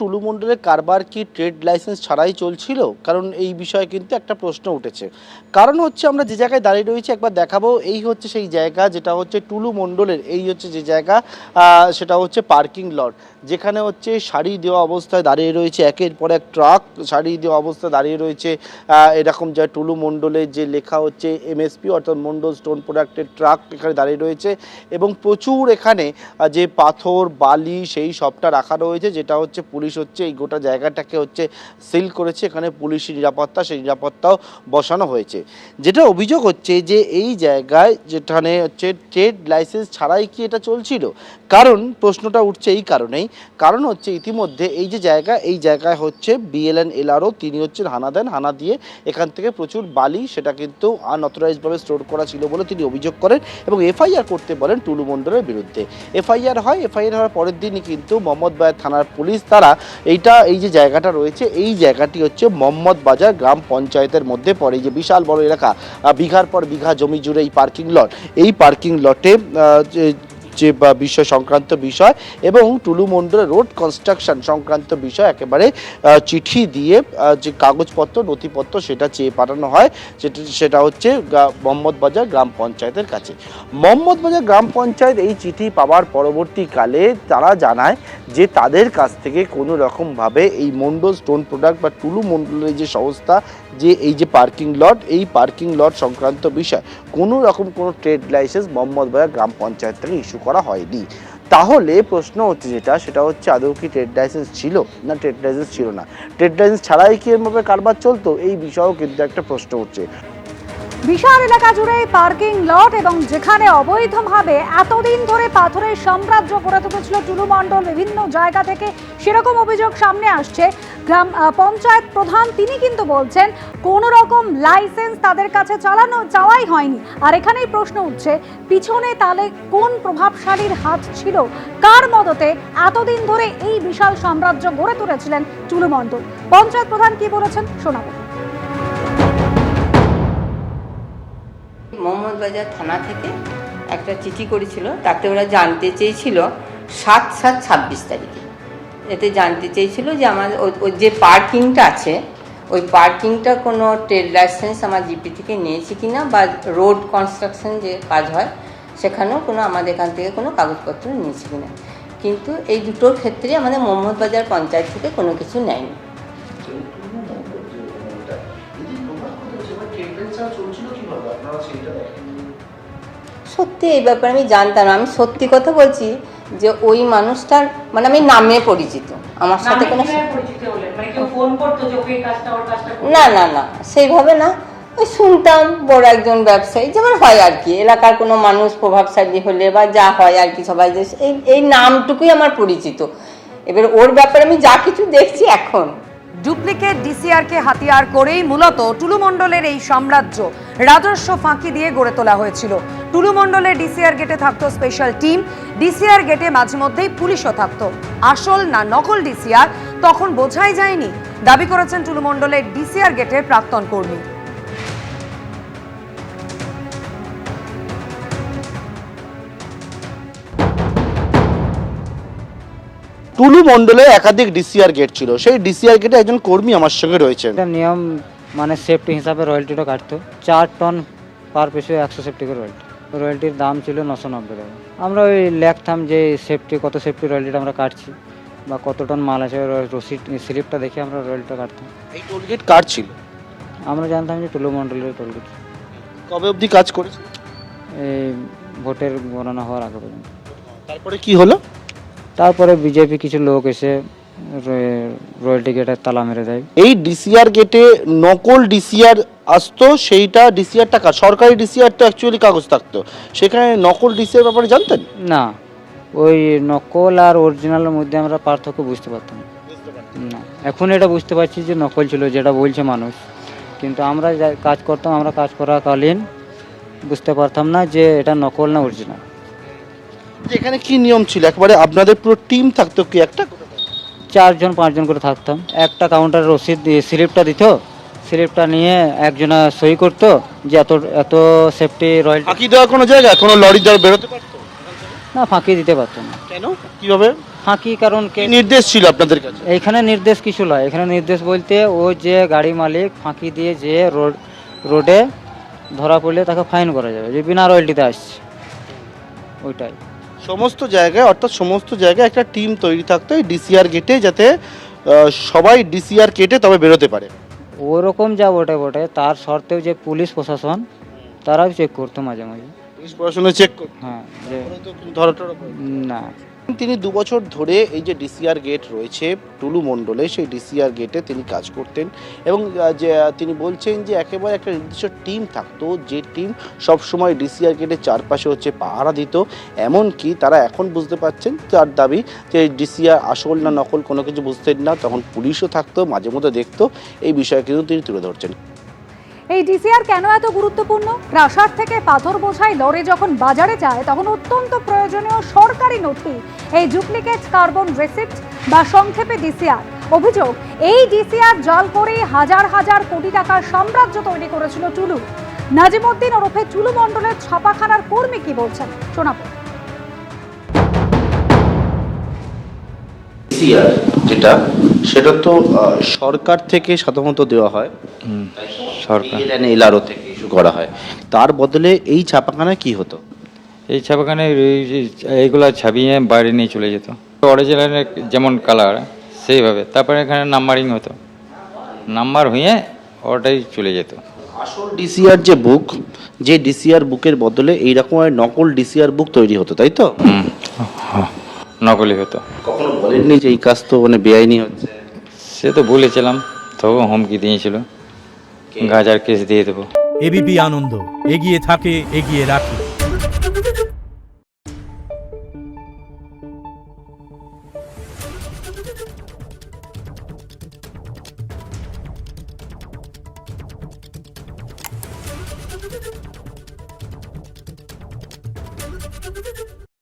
টুলু মণ্ডলের কারবার কি ট্রেড লাইসেন্স ছাড়াই চলছিল? কারণ এই বিষয়ে কিন্তু একটা প্রশ্ন উঠেছে। কারণ হচ্ছে আমরা যে জায়গায় দাঁড়িয়ে রয়েছি একবার দেখাবো, এই হচ্ছে সেই জায়গা যেটা হচ্ছে টুলু মণ্ডলের, এই হচ্ছে যে জায়গা সেটা হচ্ছে পার্কিং লট, যেখানে হচ্ছে সারি দেওয়া অবস্থায় দাঁড়িয়ে রয়েছে একের পর এক ট্রাক, সারি দেওয়া অবস্থায় দাঁড়িয়ে রয়েছে এরকম যা টুলু মণ্ডলের যে লেখা হচ্ছে এমএসপি অর্থাৎ মণ্ডল স্টোন প্রোডাক্টের ট্রাক এখানে দাঁড়িয়ে রয়েছে এবং প্রচুর এখানে যে পাথর বালি সেই সবটা রাখা রয়েছে, যেটা হচ্ছে পুলিশ হচ্ছে এই গোটা জায়গাটাকে হচ্ছে সিল করেছে। এখানে পুলিশি নিরাপত্তা, সেই নিরাপত্তাও বসানো হয়েছে। যেটা অভিযোগ হচ্ছে যে এই জায়গায় যেখানে হচ্ছে ট্রেড লাইসেন্স ছাড়াই কি এটা চলছিল? কারণ প্রশ্নটা উঠছে এই কারণেই, কারণ হচ্ছে ইতিমধ্যে এই যে জায়গা, এই জায়গায় হচ্ছে বিএলএন এলআরও তিনি হচ্ছেন হানা দেন, হানা দিয়ে এখান থেকে প্রচুর বালি সেটা কিন্তু আনঅথরাইজডভাবে স্টোর করা ছিল বলে তিনি অভিযোগ করেন এবং এফআইআর করতে বলেন টুলু মণ্ডলের বিরুদ্ধে। এফআইআর হয়, এফআইআর হওয়ার পরের দিনই কিন্তু মোহাম্মদবাজার থানার পুলিশ তারা এই যে জায়গাটা রয়েছে, এই জায়গাটি হচ্ছে মোহাম্মদবাজার গ্রাম পঞ্চায়েতের মধ্যে পড়ে। যে বিশাল বড় এলাকা, বিঘার পর বিঘা জমি জুড়ে এই পার্কিং লট, এই পার্কিং লটে যে বিষয় সংক্রান্ত বিষয় এবং টুলু মণ্ডলের রোড কনস্ট্রাকশন সংক্রান্ত বিষয় একেবারে চিঠি দিয়ে যে কাগজপত্র নথিপত্র সেটা চেয়ে পাঠানো হয়, সেটা হচ্ছে মোহাম্মদবাজার গ্রাম পঞ্চায়েতের কাছে। মোহাম্মদবাজার গ্রাম পঞ্চায়েত এই চিঠি পাওয়ার পরবর্তীকালে তারা জানায় যে তাদের কাছ থেকে কোনো রকমভাবে এই মণ্ডল স্টোন প্রোডাক্ট বা টুলু মণ্ডলের যে সংস্থা, যে এই যে পার্কিং লট, এই পার্কিং লট সংক্রান্ত বিষয় কোনো রকম কোনো ট্রেড লাইসেন্স মোহাম্মদবাজার গ্রাম পঞ্চায়েত থেকে ইস্যু করা হয়নি। তাহলে প্রশ্ন হচ্ছে সেটা হচ্ছে আদৌ কি ট্রেড লাইসেন্স ছিল না ট্রেড লাইসেন্স ছিল না? ট্রেড লাইসেন্স ছাড়াই কি এরভাবে কারবার চলতো? এই বিষয়েও কিন্তু একটা প্রশ্ন উঠছে। বিশাল এলাকা জুড়ে পার্কিং লট এবং যেখানে অবৈধভাবে এতদিন ধরে পাথরের সাম্রাজ্য গড়ে তুলেছিল টুলু মণ্ডল বিভিন্ন জায়গা থেকে, সেরকম অভিযোগ সামনে আসছে। গ্রাম পঞ্চায়েত প্রধান তিনি কিন্তু বলছেন কোনো রকম লাইসেন্স তাদের কাছে চাওয়াই হয়নি। আর এখানেই প্রশ্ন উঠছে, পিছনে তাহলে কোন প্রভাবশালীর হাত ছিল? কার মদতে এতদিন ধরে এই বিশাল সাম্রাজ্য গড়ে তুলেছিলেন টুলু মণ্ডল? পঞ্চায়েত প্রধান কি বলেছেন শোনাবো। মোহাম্মদবাজার থানা থেকে একটা চিঠি করেছিল, তাতে ওরা জানতে চেয়েছিল 7/7/26 তারিখে, এতে জানতে চেয়েছিল যে আমার ওই যে পার্কিংটা আছে, ওই পার্কিংটা কোনো ট্রেড লাইসেন্স আমার জিপি থেকে নিয়েছে কিনা, বা রোড কনস্ট্রাকশন যে কাজ হয় সেখানেও কোনো আমাদের এখান থেকে কোনো কাগজপত্র নিয়েছে কিনা। কিন্তু এই দুটোর ক্ষেত্রে আমাদের মোহাম্মদবাজার পঞ্চায়েত থেকে কোনো কিছু নেয়নি। সত্যি এই ব্যাপারে আমি জানতাম না। আমি সত্যি কথা বলছি যে ওই মানুষটার মানে আমি নামে পরিচিত, আমার সাথে কোনো না না না সেইভাবে না, ওই শুনতাম বড় একজন ব্যবসায়ী যেমন হয় আর কি, এলাকার কোনো মানুষ প্রভাবশালী হলে বা যা হয় আর কি, সবাই যে এই নামটুকুই আমার পরিচিত। এবার ওর ব্যাপারে আমি যা কিছু দেখছি এখন, ডুপ্লিকেট ডিসিআরকে হাতিয়ার করেই মূলত টুলু মণ্ডলের এই সাম্রাজ্য রাজস্ব ফাঁকি দিয়ে গড়ে তোলা হয়েছিল। টুলু মণ্ডলের ডিসিআর গেটে থাকতো স্পেশাল টিম, ডিসিআর গেটে মাঝে মধ্যেই পুলিশও থাকতো। আসল না নকল ডিসিআর তখন বোঝাই যায়নি, দাবি করেছেন টুলু মণ্ডলের ডিসিআর গেটের প্রাক্তন কর্মী। টুলু মণ্ডলে একাধিক ডিসিআর গেট ছিল, সেই ডিসিআর গেটে একজন কর্মী আমার সঙ্গে রয়েছেন। এটা নিয়ম মানে সেফটি হিসাবে রয়্যালটিটা কাটতো, 4 টন পার পিছু 100 সেফটি করে রয়্যালটি। রয়্যালটির দাম ছিল 990 টাকা। আমরা ওই লেখতাম যে সেফটি কত সেফটি রয়্যালটিটা আমরা কাটছি বা কত টন মাল আছে, রসিদ স্লিপটা দেখে আমরা রয়্যালটিটা কাটতাম। এই টোলগেট কার ছিল? আমরা জানতাম যে টুলু মণ্ডলের টোলগেট। কবে অবধি কাজ করেছে? এই ভোটের গণনা হওয়ার আগে পর্যন্ত। তারপরে কি হলো? তারপরে বিজেপি কিছু লোক এসে রয়্যালটি গেটের তালা মেরে দেয়। এই ডিসিআর গেটে নকল ডিসিআর আসতো, সেইটা ডিসিআর টাকা সরকারি ডিসিআর তো অ্যাকচুয়ালি কাগজ থাকতো, সেখানে নকল ডিসিআর ব্যাপারে জানতেন না? ওই নকল আর অরিজিনালের মধ্যে আমরা পার্থক্য বুঝতে পারতাম না। এখন এটা বুঝতে পারছি যে নকল ছিল যেটা বলছে মানুষ, কিন্তু আমরা কাজ করতাম, আমরা কাজ করাকালীন বুঝতে পারতাম না যে এটা নকল না অরিজিনাল। এখানে কি নিয়ম ছিল? একবারে আপনাদের পুরো টিম থাকতো কি একটা 4-5 জন করে থাকতাম, একটা কাউন্টার রসিদ স্লিপটা দিত, স্লিপটা নিয়ে একজনা সই করতো যে এত সেফটি রয়্যালটি। ফাঁকি দেওয়ার কোনো জায়গা, কোনো লরি দ্বারা বেরোতে পারতো না, ফাঁকি দিতে পারতো না। কেন, কিভাবে? ফাঁকি, কারণ কি নির্দেশ ছিল আপনাদের কাছে? এইখানে নির্দেশ কিছু নয়, এখানে নির্দেশ বলতে ও যে গাড়ি মালিক ফাঁকি দিয়ে যে রোডে ধরা পড়লে তাকে ফাইন করা যাবে, যে বিনা রয়্যালটিতে আসছে, ওইটাই। সমস্ত জায়গায়, অর্থাৎ সমস্ত জায়গায় একটা টিম তৈরি থাকতো এই ডিসিআর গেটে, যাতে সবাই ডিসিআর কেটে তবে বেরোতে পারে। ওরকম যা বটে বটে, তার সত্ত্বেও যে পুলিশ প্রশাসন তারাও চেক করতো মাঝে মাঝে। পুলিশ প্রশাসনে চেক করতো, হ্যাঁ, যে ধরা টরা পড়ে। না, তিনি 2 বছর ধরে এই যে ডিসিআর গেট রয়েছে টুলু মণ্ডলে, সেই ডিসিআর গেটে তিনি কাজ করতেন এবং যে তিনি বলছেন যে একেবারে একটা নির্দিষ্ট টিম থাকতো, যে টিম সবসময় ডিসিআর গেটের চারপাশে হচ্ছে পাহারা দিত। এমনকি তারা এখন বুঝতে পারছেন, তার দাবি যে ডিসিআর আসল না নকল কোনো কিছু বুঝতেন না, তখন পুলিশও থাকতো, মাঝে মধ্যে দেখতো। এই বিষয়ে কিন্তু তিনি তুলে ধরছেন। এই ডিসিআর কেন এত গুরুত্বপূর্ণ? রাশার থেকে পাথর বোঝাই লরি যখন বাজারে যায় তখন অত্যন্ত প্রয়োজনীয় সরকারি নথি এই ডুপ্লিকেট কার্বন রিসিপ্ট বা সংক্ষেপে ডিসিআর। অভিযোগ, এই ডিসিআর জাল করে হাজার হাজার কোটি টাকার সাম্রাজ্য তৈরি করেছিল টুলু। নাজিমউদ্দিন ওরফে টুলু মণ্ডলের ছাপাখানার কর্মী কি বলছেন শোনাবো। ডিসিআর যেটা, সেটা তো সরকার থেকে সাধারণত দেওয়া হয়, সরকার এলআরও থেকে ইস্যু করা হয়। তার বদলে এই ছাপাখানায় কি হতো? এই ছাপাখানে এইগুলা ছাপিয়ে বাইরে নিয়ে চলে যেত, অরিজিনাল যেমন কালার সেইভাবে, তারপরে এখানে নাম্বারিং হতো, নাম্বার হয়ে ওটাই চলে যেত। আসল ডিসিআর যে বুক, যে ডিসিআর বুকের বদলে এইরকম নকল ডিসিআর বুক তৈরি হতো, তাই তো? নকলি হতো। কখনো বলেননি যে এই কাজ তো মানে বেআইনি হচ্ছে? সে তো বলেছিলাম, তবে হুমকি দিয়েছিল, গাজার কেস দিয়ে দেবো। এবিপি আনন্দ, এগিয়ে থাকে, এগিয়ে রাখে।